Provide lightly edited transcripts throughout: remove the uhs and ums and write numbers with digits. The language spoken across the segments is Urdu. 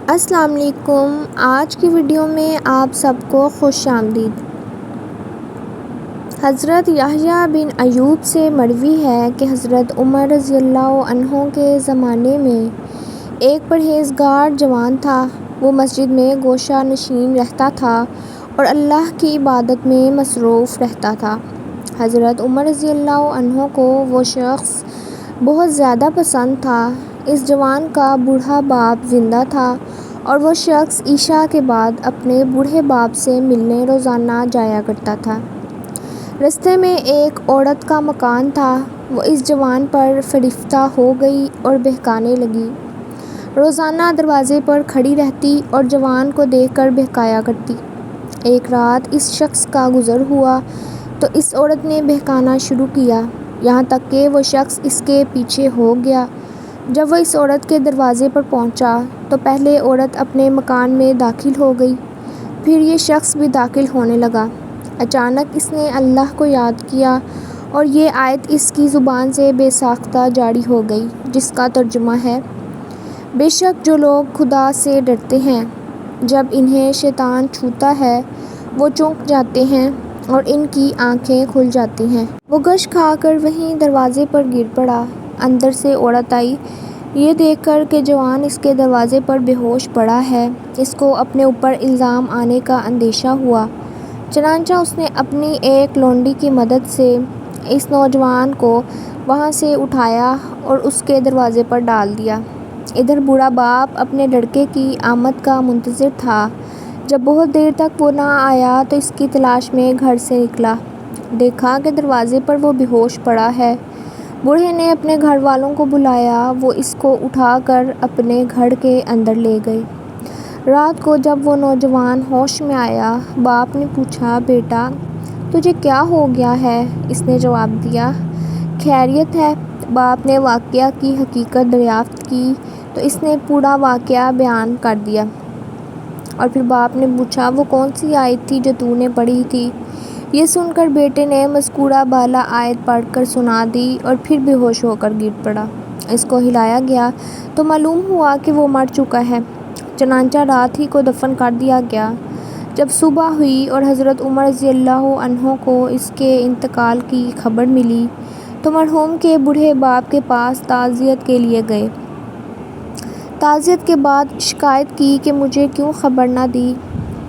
السلام علیکم۔ آج کی ویڈیو میں آپ سب کو خوش آمدید۔ حضرت یحییٰ بن ایوب سے مروی ہے کہ حضرت عمر رضی اللہ عنہ کے زمانے میں ایک پرہیزگار جوان تھا۔ وہ مسجد میں گوشہ نشین رہتا تھا اور اللہ کی عبادت میں مصروف رہتا تھا۔ حضرت عمر رضی اللہ عنہ کو وہ شخص بہت زیادہ پسند تھا۔ اس جوان کا بوڑھا باپ زندہ تھا اور وہ شخص عشاء کے بعد اپنے بوڑھے باپ سے ملنے روزانہ جایا کرتا تھا۔ رستے میں ایک عورت کا مکان تھا۔ وہ اس جوان پر فریفتہ ہو گئی اور بہکانے لگی۔ روزانہ دروازے پر کھڑی رہتی اور جوان کو دیکھ کر بہکایا کرتی۔ ایک رات اس شخص کا گزر ہوا تو اس عورت نے بہکانا شروع کیا، یہاں تک کہ وہ شخص اس کے پیچھے ہو گیا۔ جب وہ اس عورت کے دروازے پر پہنچا تو پہلے عورت اپنے مکان میں داخل ہو گئی، پھر یہ شخص بھی داخل ہونے لگا۔ اچانک اس نے اللہ کو یاد کیا اور یہ آیت اس کی زبان سے بے ساختہ جاری ہو گئی، جس کا ترجمہ ہے: بے شک جو لوگ خدا سے ڈرتے ہیں، جب انہیں شیطان چھوتا ہے وہ چونک جاتے ہیں اور ان کی آنکھیں کھل جاتی ہیں۔ وہ غش کھا کر وہیں دروازے پر گر پڑا۔ اندر سے عورت آئی۔ یہ دیکھ کر کہ جوان اس کے دروازے پر بے ہوش پڑا ہے، اس کو اپنے اوپر الزام آنے کا اندیشہ ہوا، چنانچہ اس نے اپنی ایک لونڈی کی مدد سے اس نوجوان کو وہاں سے اٹھایا اور اس کے دروازے پر ڈال دیا۔ ادھر بوڑھا باپ اپنے لڑکے کی آمد کا منتظر تھا۔ جب بہت دیر تک وہ نہ آیا تو اس کی تلاش میں گھر سے نکلا۔ دیکھا کہ دروازے پر وہ بے ہوش پڑا ہے۔ بوڑھے نے اپنے گھر والوں کو بلایا۔ وہ اس کو اٹھا کر اپنے گھر کے اندر لے گئے۔ رات کو جب وہ نوجوان ہوش میں آیا، باپ نے پوچھا، بیٹا تجھے کیا ہو گیا ہے؟ اس نے جواب دیا، خیریت ہے۔ باپ نے واقعہ کی حقیقت دریافت کی تو اس نے پورا واقعہ بیان کر دیا، اور پھر باپ نے پوچھا، وہ کون سی آیت تھی جو تو نے پڑھی تھی؟ یہ سن کر بیٹے نے مذکورہ بالا آیت پڑھ کر سنا دی اور پھر بے ہوش ہو کر گر پڑا۔ اس کو ہلایا گیا تو معلوم ہوا کہ وہ مر چکا ہے، چنانچہ رات ہی کو دفن کر دیا گیا۔ جب صبح ہوئی اور حضرت عمر رضی اللہ عنہ کو اس کے انتقال کی خبر ملی تو مرحوم کے بوڑھے باپ کے پاس تعزیت کے لیے گئے۔ تعزیت کے بعد شکایت کی کہ مجھے کیوں خبر نہ دی؟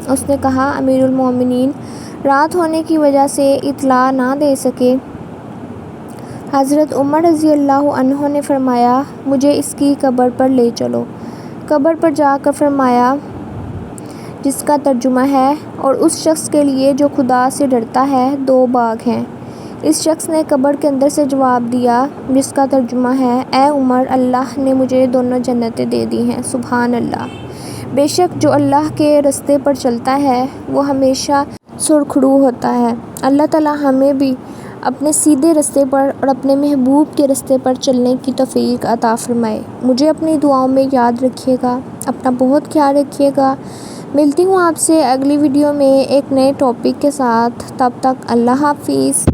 اس نے کہا، امیر المومنین رات ہونے کی وجہ سے اطلاع نہ دے سکے۔ حضرت عمر رضی اللہ عنہ نے فرمایا، مجھے اس کی قبر پر لے چلو۔ قبر پر جا کر فرمایا، جس کا ترجمہ ہے، اور اس شخص کے لیے جو خدا سے ڈرتا ہے 2 باغ ہیں۔ اس شخص نے قبر کے اندر سے جواب دیا، جس کا ترجمہ ہے، اے عمر، اللہ نے مجھے دونوں جنتیں دے دی ہیں۔ سبحان اللہ! بے شک جو اللہ کے رستے پر چلتا ہے وہ ہمیشہ سرخرو ہوتا ہے۔ اللہ تعالی ہمیں بھی اپنے سیدھے رستے پر اور اپنے محبوب کے رستے پر چلنے کی توفیق عطا فرمائے۔ مجھے اپنی دعاؤں میں یاد رکھیے گا۔ اپنا بہت خیال رکھیے گا۔ ملتی ہوں آپ سے اگلی ویڈیو میں ایک نئے ٹاپک کے ساتھ۔ تب تک اللہ حافظ۔